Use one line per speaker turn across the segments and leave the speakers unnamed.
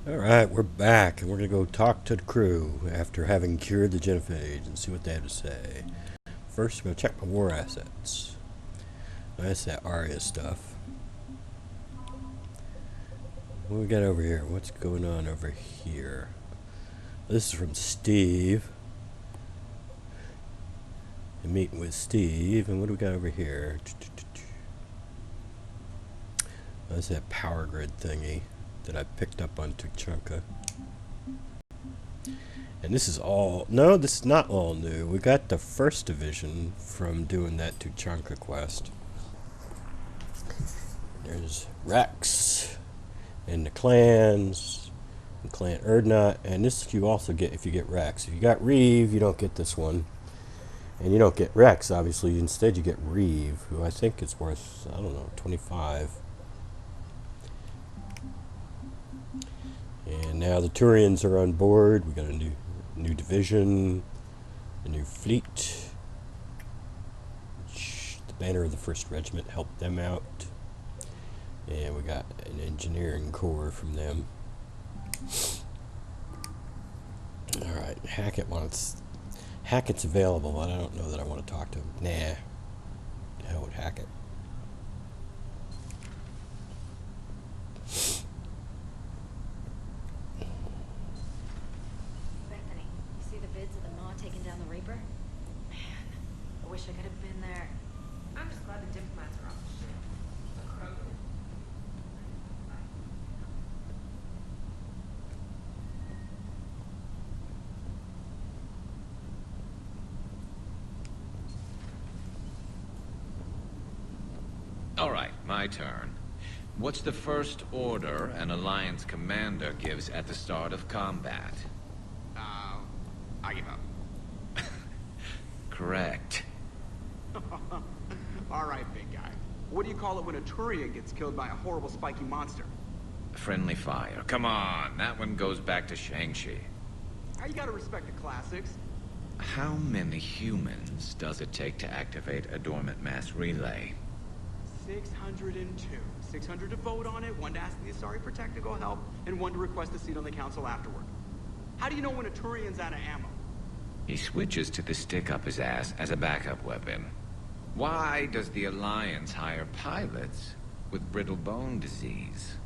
Alright, we're back, and we're going to go talk to the crew after having cured the genophage and see what they have to say. First, I'm going to check my war assets. That's that Arya stuff. What we got over here? What's going on over here? This is from Steve. I'm meeting with Steve, and what do we got over here? That's that power grid thingy that I picked up on Tuchanka. And this is all... No, this is not all new. We got the first division from doing that Tuchanka quest. There's Rex and the clans and Clan Erdnot. And this you also get if you get Rex. If you got Reeve, you don't get this one. And you don't get Rex, obviously. Instead, you get Reeve, who I think is worth, I don't know, 25. And now the Turians are on board. We got a new division, a new fleet. The banner of the 1st Regiment helped them out. And we got an engineering corps from them. Alright, Hackett's available, but I don't know that I want to talk to him. Nah. The hell with Hackett.
I could have been there. I'm just glad the diplomats are off the ship.
All right, my turn. What's the first order an Alliance commander gives at the start of combat?
I give up.
Correct.
All right, big guy. What do you call it when a Turian gets killed by a horrible spiky monster?
Friendly fire. Come on, that one goes back to Shang-Chi.
You gotta respect the classics.
How many humans does it take to activate a dormant mass relay?
602. 600 to vote on it, 1 to ask the Asari for technical help, and 1 to request a seat on the council afterward. How do you know when a Turian's out of ammo?
He switches to the stick up his ass as a backup weapon. Why does the Alliance hire pilots with brittle bone disease?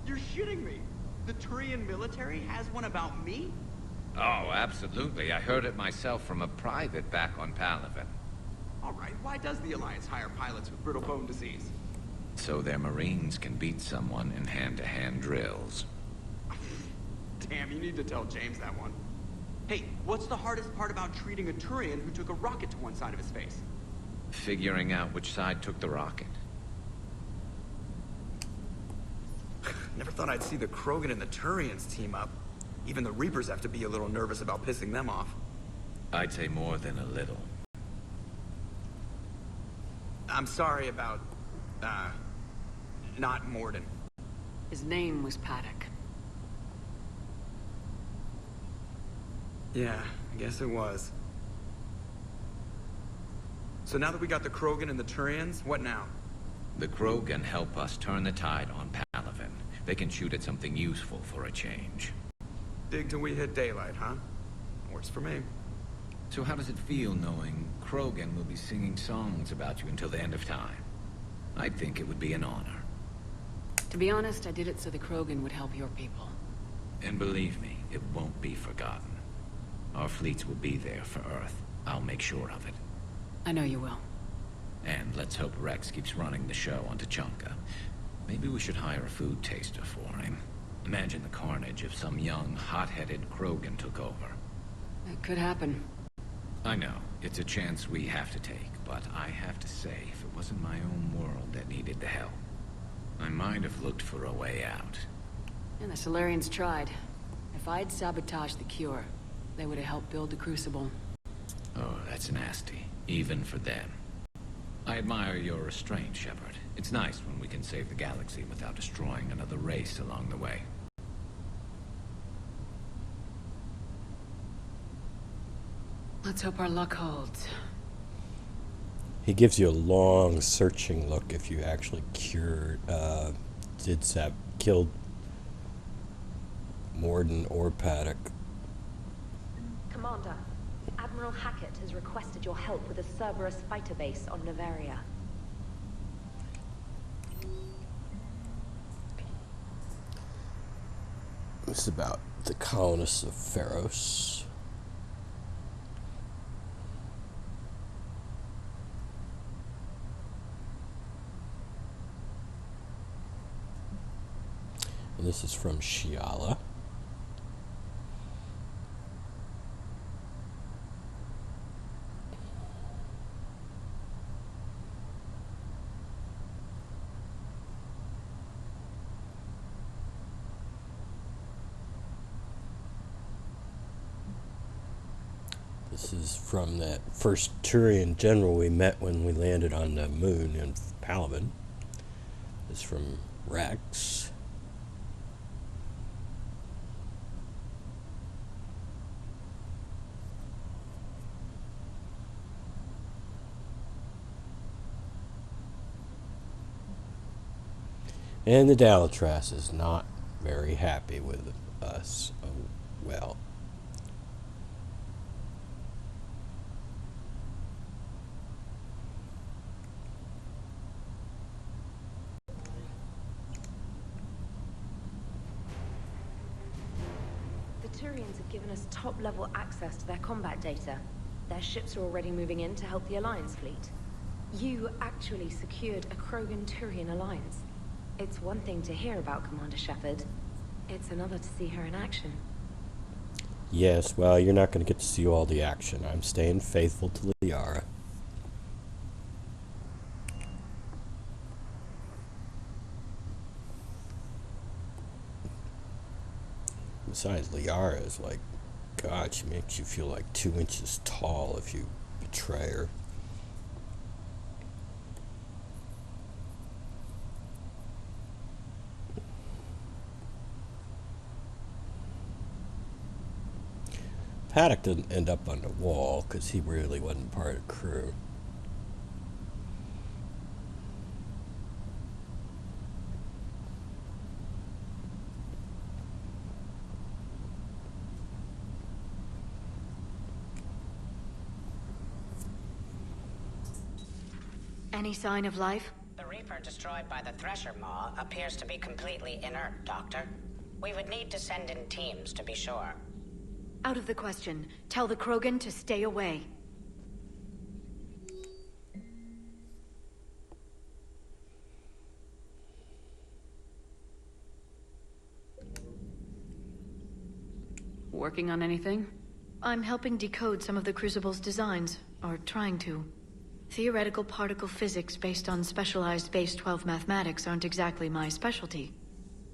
You're shitting me. The Turian military has one about me?
Oh, absolutely. I heard it myself from a private back on Palaven.
All right, why does the Alliance hire pilots with brittle bone disease?
So their Marines can beat someone in hand-to-hand drills.
Damn, you need to tell James that one. Hey, what's the hardest part about treating a Turian who took a rocket to one side of his face?
Figuring out which side took the rocket.
Never thought I'd see the Krogan and the Turians team up. Even the Reapers have to be a little nervous about pissing them off.
I'd say more than a little.
I'm sorry about, not Morden.
His name was Paddock.
Yeah, I guess it was. So now that we got the Krogan and the Turians, what now?
The Krogan help us turn the tide on Palaven. They can shoot at something useful for a change.
Dig till we hit daylight, huh? Works for me.
So how does it feel knowing Krogan will be singing songs about you until the end of time? I think it would be an honor.
To be honest, I did it so the Krogan would help your people.
And believe me, it won't be forgotten. Our fleets will be there for Earth. I'll make sure of it.
I know you will.
And let's hope Rex keeps running the show on Tuchanka. Maybe we should hire a food taster for him. Imagine the carnage if some young, hot-headed Krogan took over.
It could happen.
I know, it's a chance we have to take, but I have to say, if it wasn't my own world that needed the help, I might have looked for a way out.
And the Solarians tried. If I'd sabotaged the cure, they would have helped build the Crucible.
Oh, that's nasty, even for them. I admire your restraint, Shepard. It's nice when we can save the galaxy without destroying another race along the way.
Let's hope our luck holds.
He gives you a long, searching look if you actually killed Morden or Paddock.
Commander, Admiral Hackett has requested your help with a Cerberus fighter base on Novaria.
This is about the colonists of Pharos. And this is from Shiala. This is from that first Turian general we met when we landed on the moon in Palaven. This is from Rex. And the Dalatras is not very happy with us. Oh, well.
The Turians have given us top-level access to their combat data. Their ships are already moving in to help the Alliance fleet. You actually secured a Krogan-Turian alliance. It's one thing to hear about Commander Shepard. It's another to see her in action.
Yes, well, you're not going to get to see all the action. I'm staying faithful to Liara. Besides, Liara is like, God, she makes you feel like 2 inches tall if you betray her. Paddock didn't end up on the wall because he really wasn't part of the crew.
Any sign of life?
The Reaper destroyed by the Thresher Maw appears to be completely inert, Doctor. We would need to send in teams to be sure.
Out of the question. Tell the Krogan to stay away. Working on anything? I'm helping decode some of the Crucible's designs, or trying to. Theoretical particle physics based on specialized base 12 mathematics aren't exactly my specialty.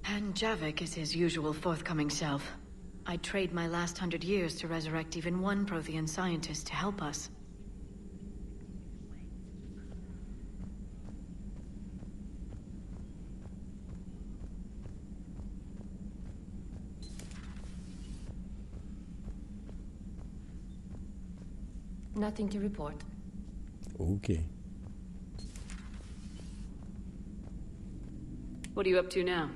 And Javik is his usual forthcoming self. I'd trade my last 100 years to resurrect even one Prothean scientist to help us.
Nothing to report.
Okay.
What are you up to now?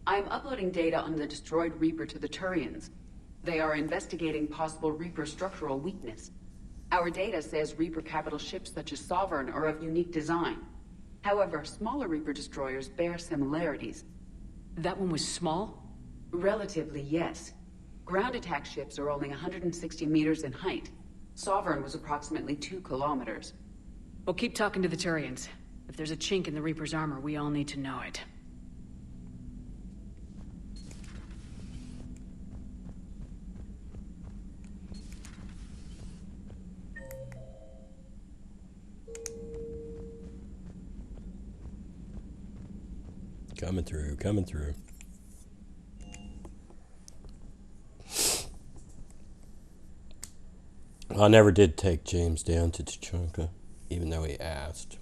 I'm uploading data on the destroyed Reaper to the Turians. They are investigating possible Reaper structural weakness. Our data says Reaper capital ships such as Sovereign are of unique design. However, smaller Reaper destroyers bear similarities.
That one was small?
Relatively, yes. Ground attack ships are only 160 meters in height. Sovereign was approximately 2 kilometers.
Well, keep talking to the Turians. If there's a chink in the Reaper's armor, we all need to know it.
Coming through, coming through. I never did take James down to Tuchanka, even though he asked.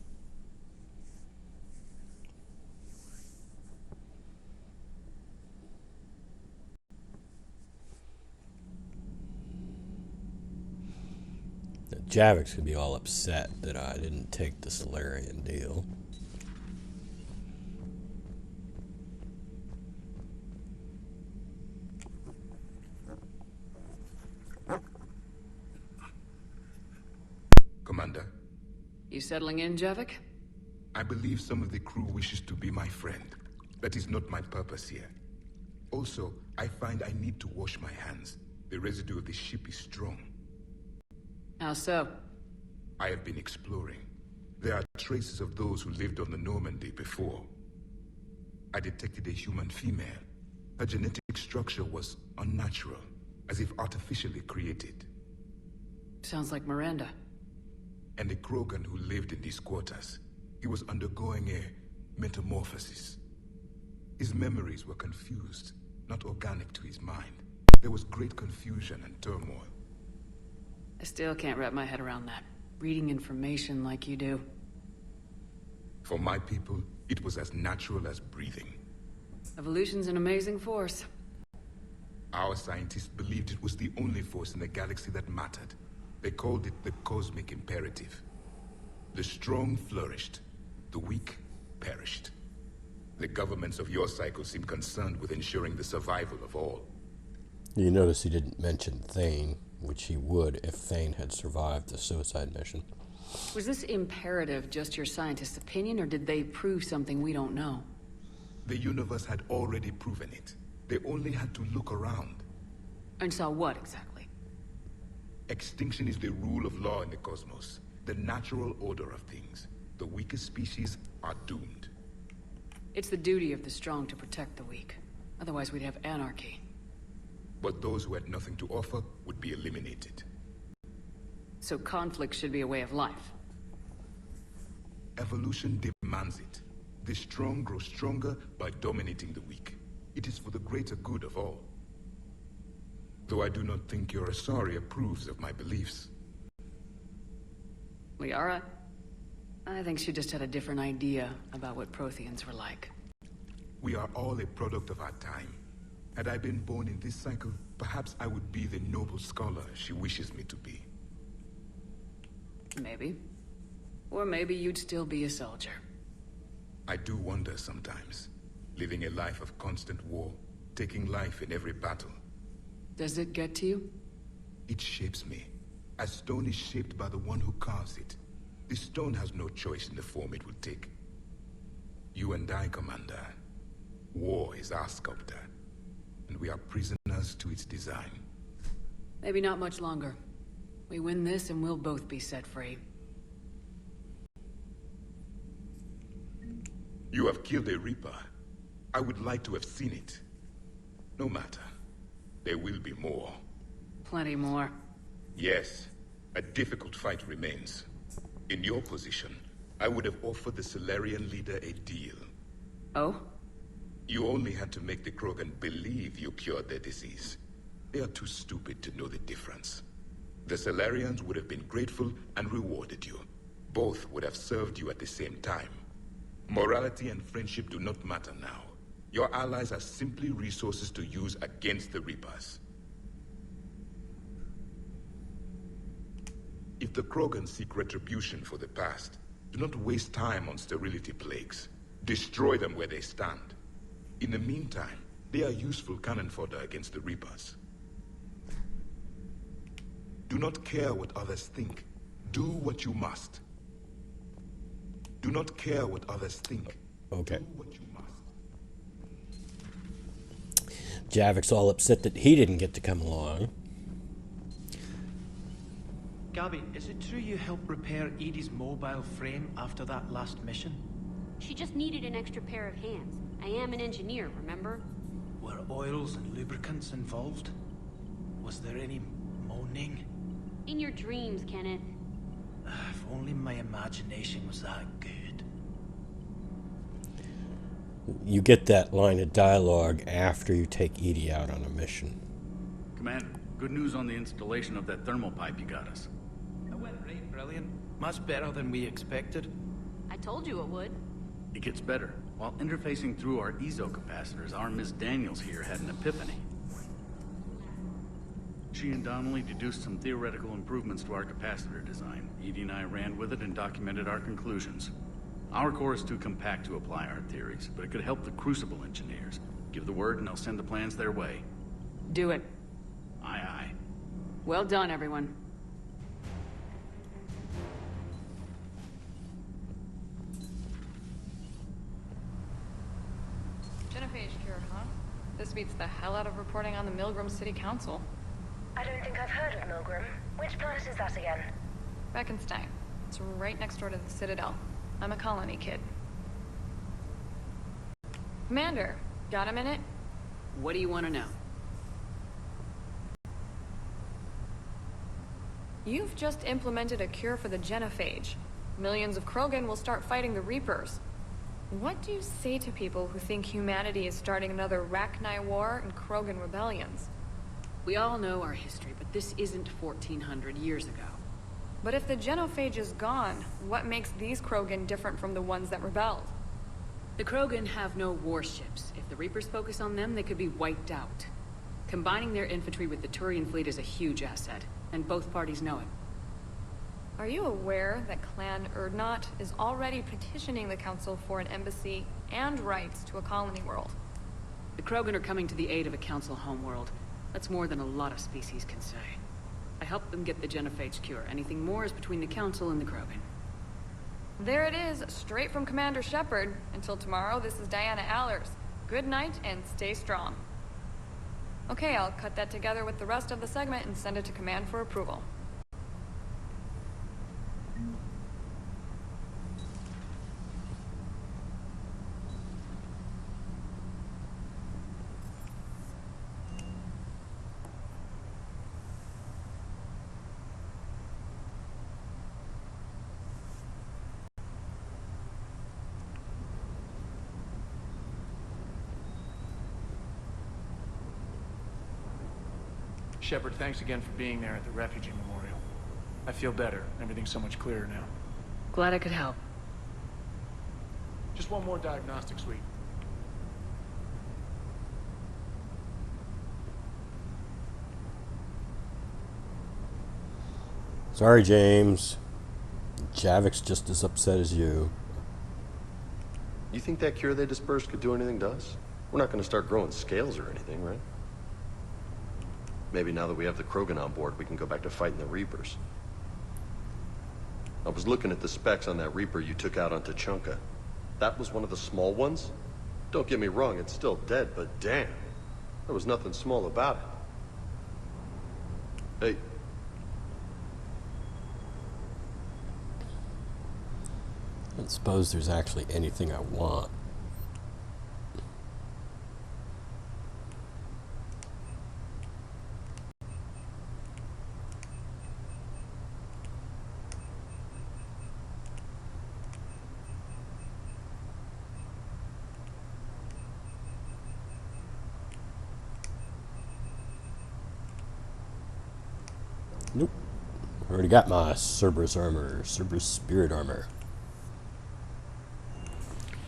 Javik's gonna be all upset that I didn't take the Solarian deal.
You settling in, Javik?
I believe some of the crew wishes to be my friend. That is not my purpose here. Also, I find I need to wash my hands. The residue of the ship is strong.
How so?
I have been exploring. There are traces of those who lived on the Normandy before. I detected a human female. Her genetic structure was unnatural, as if artificially created.
Sounds like Miranda.
And a Krogan who lived in these quarters. He was undergoing a metamorphosis. His memories were confused, not organic to his mind. There was great confusion and turmoil.
I still can't wrap my head around that. Reading information like you do.
For my people, it was as natural as breathing.
Evolution's an amazing force.
Our scientists believed it was the only force in the galaxy that mattered. They called it the cosmic imperative. The strong flourished, the weak perished. The governments of your cycle seem concerned with ensuring the survival of all.
You notice he didn't mention Thane, which he would if Thane had survived the suicide mission.
Was this imperative just your scientist's opinion, or did they prove something we don't know?
The universe had already proven it. They only had to look around.
And saw what, exactly?
Extinction is the rule of law in the cosmos, the natural order of things. The weakest species are doomed.
It's the duty of the strong to protect the weak. Otherwise we'd have anarchy.
But those who had nothing to offer would be eliminated.
So conflict should be a way of life.
Evolution demands it. The strong grow stronger by dominating the weak. It is for the greater good of all. Though I do not think your Asari approves of my beliefs.
Liara? I think she just had a different idea about what Protheans were like.
We are all a product of our time. Had I been born in this cycle, perhaps I would be the noble scholar she wishes me to be.
Maybe. Or maybe you'd still be a soldier.
I do wonder sometimes. Living a life of constant war, taking life in every battle.
Does it get to you?
It shapes me. As stone is shaped by the one who carves it. The stone has no choice in the form it will take. You and I, Commander. War is our sculptor. And we are prisoners to its design.
Maybe not much longer. We win this and we'll both be set free.
You have killed a Reaper. I would like to have seen it. No matter. There will be more.
Plenty more.
Yes. A difficult fight remains. In your position, I would have offered the Solarian leader a deal.
Oh?
You only had to make the Krogan believe you cured their disease. They are too stupid to know the difference. The Solarians would have been grateful and rewarded you. Both would have served you at the same time. Morality and friendship do not matter now. Your allies are simply resources to use against the Reapers. If the Krogan seek retribution for the past, do not waste time on sterility plagues. Destroy them where they stand. In the meantime, they are useful cannon fodder against the Reapers. Do not care what others think. Do what you must. Do not care what others think.
Okay.
Do what you must.
Javik's all upset that he didn't get to come along.
Gabby, is it true you helped repair Edie's mobile frame after that last mission?
She just needed an extra pair of hands. I am an engineer, remember?
Were oils and lubricants involved? Was there any moaning?
In your dreams, Kenneth.
If only my imagination was that good.
You get that line of dialogue after you take Edie out on a mission.
Commander, good news on the installation of that thermal pipe you got us.
It went right brilliant. Much better than we expected.
I told you it would.
It gets better. While interfacing through our ezo capacitors, our Miss Daniels here had an epiphany. She and Donnelly deduced some theoretical improvements to our capacitor design. Edie and I ran with it and documented our conclusions. Our core is too compact to apply our theories, but it could help the Crucible engineers. Give the word and I'll send the plans their way.
Do it.
Aye, aye.
Well done, everyone.
genophage cure, huh? This beats the hell out of reporting on the Milgram City Council.
I don't think I've heard of Milgram. Which planet is that again?
Beckenstein. It's right next door to the Citadel. I'm a colony kid. Commander, got a minute?
What do you want to know?
You've just implemented a cure for the genophage. Millions of Krogan will start fighting the Reapers. What do you say to people who think humanity is starting another Rachni War and Krogan rebellions?
We all know our history, but this isn't 1400 years ago.
But if the genophage is gone, what makes these Krogan different from the ones that rebelled?
The Krogan have no warships. If the Reapers focus on them, they could be wiped out. Combining their infantry with the Turian fleet is a huge asset, and both parties know it.
Are you aware that Clan Urdnot is already petitioning the Council for an embassy and rights to a colony world?
The Krogan are coming to the aid of a Council homeworld. That's more than a lot of species can say. I helped them get the genophage cure. Anything more is between the Council and the Krogan.
There it is, straight from Commander Shepard. Until tomorrow, this is Diana Allers. Good night and stay strong. Okay, I'll cut that together with the rest of the segment and send it to Command for approval.
Shepard, thanks again for being there at the refugee memorial. I feel better. Everything's so much clearer now.
Glad I could help.
Just one more diagnostic suite.
Sorry, James. Javik's just as upset as you.
You think that cure they dispersed could do anything to us? We're not going to start growing scales or anything, right? Maybe now that we have the Krogan on board, we can go back to fighting the Reapers. I was looking at the specs on that Reaper you took out on Tuchanka. That was one of the small ones? Don't get me wrong, it's still dead, but damn. There was nothing small about it. Hey.
I don't suppose there's actually anything I want. Nope. Already got my Cerberus armor, Cerberus spirit armor.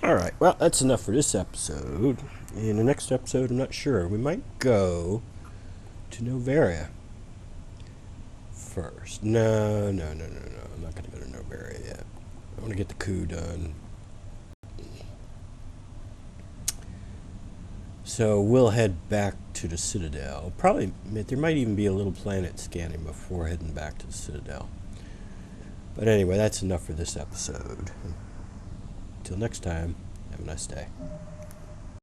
Alright, well, that's enough for this episode. In the next episode, I'm not sure. We might go to Novaria first. No. I'm not going to go to Novaria yet. I want to get the coup done. So we'll head back to the Citadel. Probably, there might even be a little planet scanning before heading back to the Citadel. But anyway, that's enough for this episode. Until next time, have a nice day.